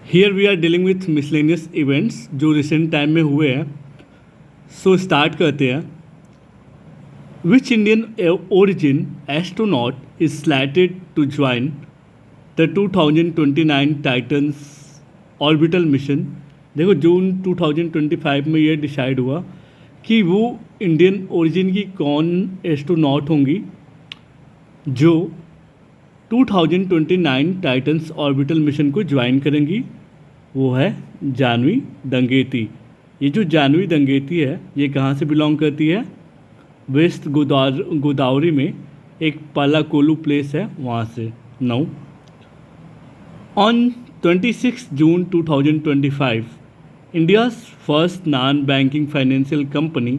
Here we are dealing with miscellaneous events जो recent time में हुए हैं. सो स्टार्ट करते हैं. Which Indian origin astronaut is slated to join the 2029 Titans orbital mission. देखो June 2025 में ये डिसाइड हुआ कि वो इंडियन ओरिजिन की कौन एस्ट्रोनॉट होंगी जो 2029 टाइटन्स ऑर्बिटल मिशन को ज्वाइन करेंगी. वो है जानवी दंगेती. ये जो जानवी दंगेती है ये कहाँ से बिलोंग करती है? वेस्ट गोदावरी में एक पालाकोलू प्लेस है वहाँ से. Now on 26 June 2025, India's first non-banking financial company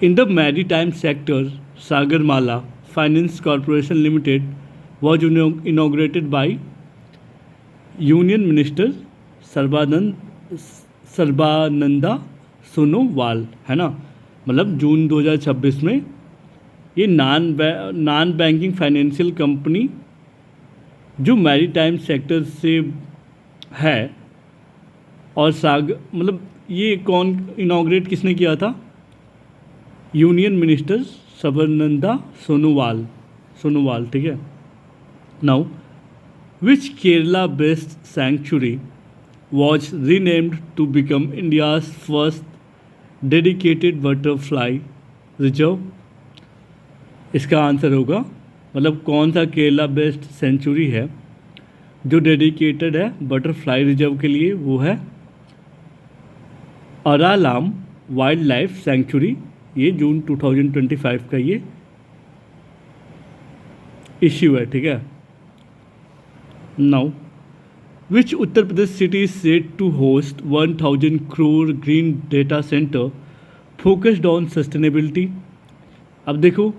in the maritime sector, Sagarmala Finance Corporation Limited, was inaugurated by Union Minister Sarbananda Sonowal. है ना, मतलब जून 2026 में ये नॉन बैंकिंग फाइनेंशियल कंपनी जो मैरीटाइम सेक्टर से है और मतलब ये कौन इनॉग्रेट किसने किया था? Union minister Sarbananda Sonowal. ठीक है. Now which Kerala based sanctuary was renamed to become India's first dedicated butterfly reserve. इसका आंसर होगा, मतलब कौन सा केरला बेस्ड सेंचुरी है जो डेडिकेटेड है बटरफ्लाई रिजर्व के लिए? वो है अरालाम वाइल्ड लाइफ सेंचुरी. ये जून 2025 का ये इश्यू है. ठीक है. Now which Uttar Pradesh city is said to host 1000 crore green data centre focused on sustainability. अब देखो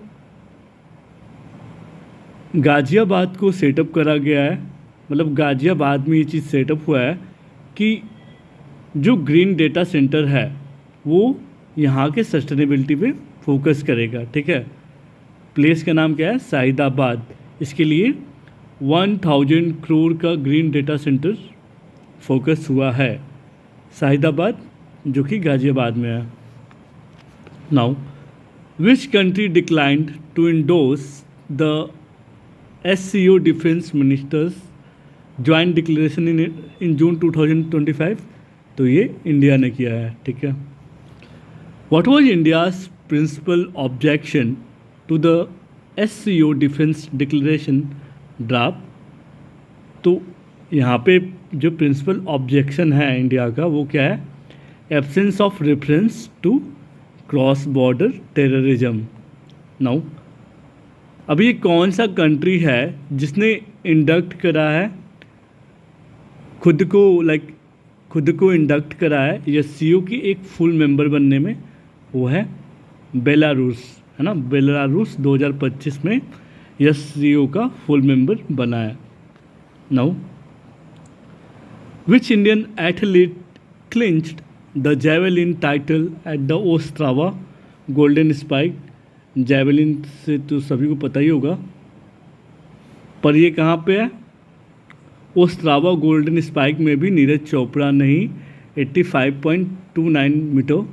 गाज़ियाबाद को सेटअप करा गया है, मतलब गाज़ियाबाद में ये चीज़ सेटअप हुआ है कि जो ग्रीन डेटा सेंटर है वो यहाँ के सस्टेनेबिलिटी पे फोकस करेगा. ठीक है. प्लेस का नाम क्या है? शाहिदाबाद. इसके लिए 1000 crore का ग्रीन डेटा सेंटर फोकस हुआ है शाहिदाबाद जो कि गाज़ियाबाद में है. Now which country declined to endorse the SCO defence ministers joint declaration in June 2025. तो ये इंडिया ने किया है. ठीक है. What was India's principal objection to the SCO defence declaration draft. तो यहाँ पे जो प्रिंसिपल ऑब्जेक्शन है इंडिया का वो क्या है? Absence of reference to cross border terrorism. Now अब ये कौन सा कंट्री है जिसने इंडक्ट करा है खुद को इंडक्ट करा है SCO की एक फुल मेंबर बनने में? वो है बेलारूस. है ना, बेलारूस 2025 में SCO का फुल मेंबर बना है. Now which Indian athlete clinched the javelin title at the Ostrava golden spike. Javelin से तो सभी को पता ही होगा, पर ये कहाँ पे है? ओस्ट्रावा गोल्डन स्पाइक में भी नीरज चोपड़ा ने ही 85.29 मीटर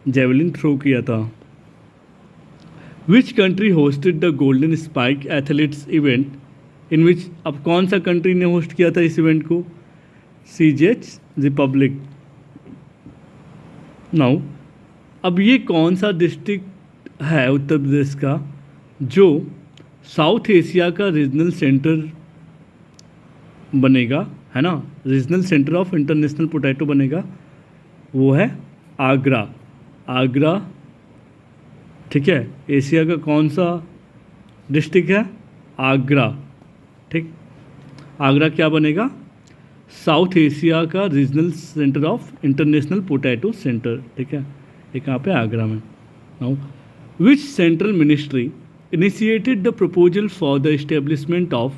जैवलिन थ्रो किया था. Which country hosted the golden spike athletes event in which. अब कौन सा कंट्री ने होस्ट किया था इस इवेंट को? CZ Republic. नाउ अब ये कौन सा डिस्ट्रिक्ट है उत्तर प्रदेश का जो साउथ एशिया का रीजनल सेंटर बनेगा? है ना, regional centre of international potato बनेगा. वो है आगरा. ठीक है. एशिया का कौन सा डिस्ट्रिक्ट है? आगरा. ठीक. आगरा क्या बनेगा? साउथ एशिया का regional centre of international potato centre. ठीक है. ये कहाँ पे? आगरा में. Now which central ministry initiated the proposal for the establishment of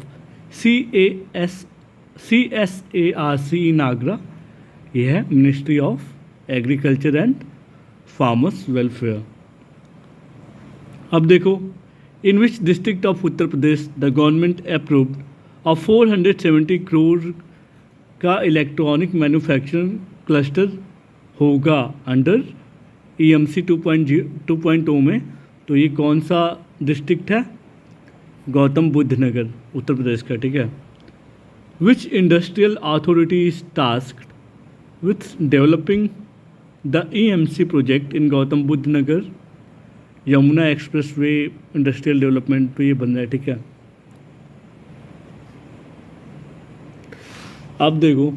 CSARC in Agra. ये है ministry of agriculture and farmers welfare. अब देखो in which district of Uttar Pradesh the government approved of 470 crore का इलेक्ट्रॉनिक मैन्युफैक्चरिंग क्लस्टर होगा under EMC 2.0 में। तो ये कौन सा डिस्ट्रिक्ट है? गौतम बुद्ध नगर, उत्तर प्रदेश का, ठीक है। Which industrial authority is tasked with developing the EMC project in Gautam Buddh Nagar? Yamuna Expressway Industrial Development पे ये बन रहा है, ठीक है। अब देखो,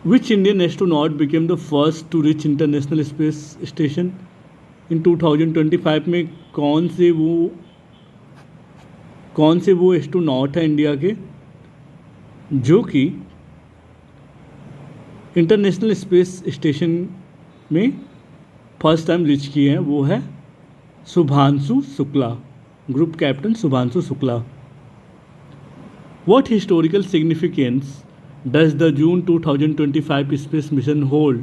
which Indian astronaut became the first to reach International space Station in 2025 में कौन से वो एस्ट्रोनॉट है इंडिया के जो कि इंटरनेशनल स्पेस स्टेशन में फर्स्ट टाइम रीच किए हैं? वो है Shubhanshu Shukla, group captain Shubhanshu Shukla. What historical significance does the June 2025 space mission hold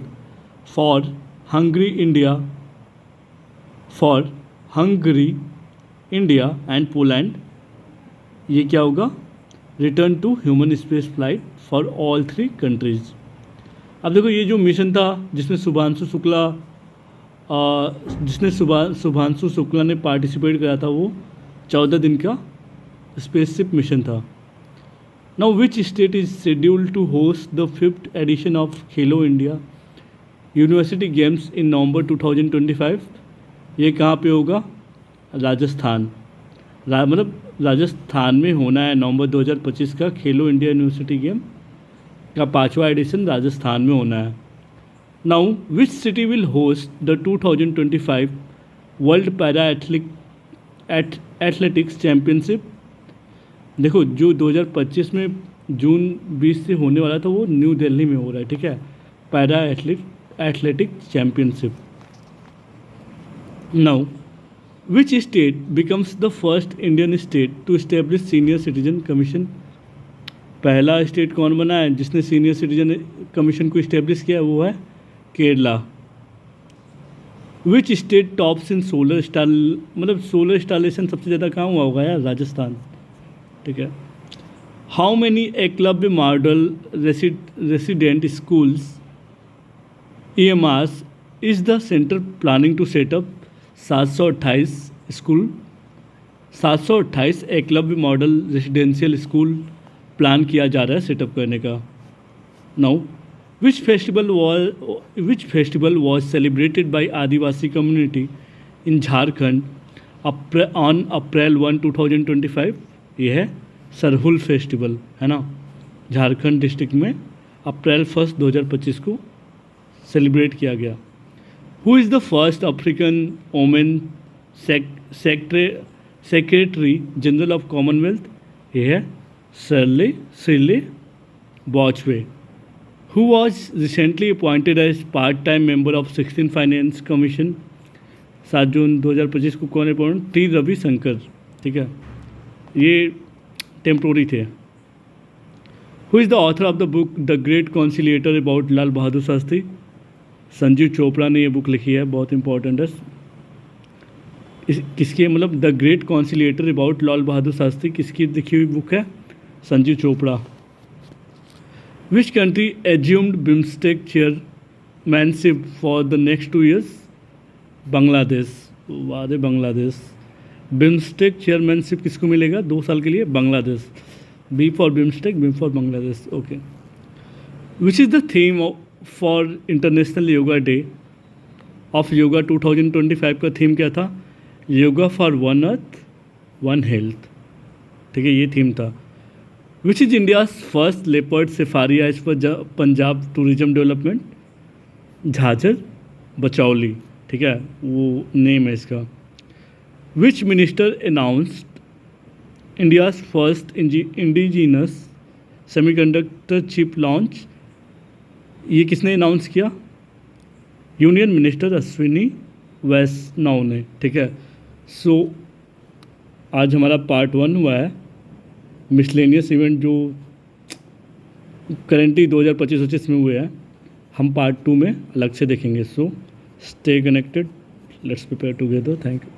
for Hungary India and Poland? ये क्या होगा? Return to human space flight for all 3 countries. अब देखो, ये जो मिशन था जिसमें शुभांशु शुक्ला ने पार्टिसिपेट करा था, वो 14 दिन का स्पेसशिप मिशन था। Now which state is scheduled to host the 5th edition of Khelo India university games in November 2025? ये कहाँ पे होगा? राजस्थान। मतलब राजस्थान में होना है नवंबर 2025 का खेलो इंडिया यूनिवर्सिटी गेम का 5वां एडिशन राजस्थान में होना है। Now which city will host the 2025 world para athletics championship? देखो, जो 2025 में जून 20 से होने वाला था वो न्यू दिल्ली में हो रहा है, ठीक है। Para athletics championship. Now which state becomes the first Indian state to establish senior citizen commission? पहला स्टेट कौन बना है जिसने सीनियर सिटीजन कमीशन को इस्टेब्लिश किया? वो है Kerala. Which state tops in solar installation सबसे ज़्यादा कहाँ हुआ होगा यार? राजस्थान, ठीक है। How many Eklavya model resident schools EMRs is the centre planning to set up? 728 school, 728 Eklavya model residential school plan किया जा रहा है सेटअप करने का। Now which festival was celebrated by Adivasi community in Jharkhand on April 1, 2025? ये है सरहुल फेस्टिवल, है ना। झारखंड डिस्ट्रिक्ट में अप्रैल 1, 2025 को सेलिब्रेट किया गया। Who is the first African women secretary general of Commonwealth? ये है Shirley Botchwey. Who was recently appointed as part time member of 16 finance commission? 7 June 2025 को कौन अपॉइंट? टी रविशंकर, ठीक है। ये टेम्पोरी थे। Who is the author of the book the great conciliator about Lal Bahadur Shastri? Sanjeev Chopra ने ये बुक लिखी है, बहुत इंपॉर्टेंट है। किसकी, मतलब the great conciliator about Lal Bahadur Shastri किसकी लिखी हुई बुक है? Sanjeev Chopra. Which country assumed BIMSTEC chairmanship for the next 2 years? Bangladesh. वादे बांग्लादेश। बिम्स्टेक चेयरमैनशिप किसको मिलेगा 2 साल के लिए? Bangladesh. B for BIMSTEC, B for Bangladesh, okay. Which is the theme for International Yoga Day of yoga 2025 का थीम क्या था? Yoga for one earth one health, ठीक है, ये थीम था। Which is India's first leopard safari as per Punjab tourism development? Jhajhar Bachauli, ठीक है, वो नेम है इसका। Which minister announced India's first indigenous semiconductor chip launch? ये किसने अनाउंस किया? यूनियन मिनिस्टर अश्विनी वैष्णव ने, ठीक है। सो आज हमारा पार्ट 1 हुआ है मिसलेनियस इवेंट जो करेंटली 2025-25 में हुए हैं। हम पार्ट 2 में अलग से देखेंगे। So stay connected, let's prepare together. Thank you.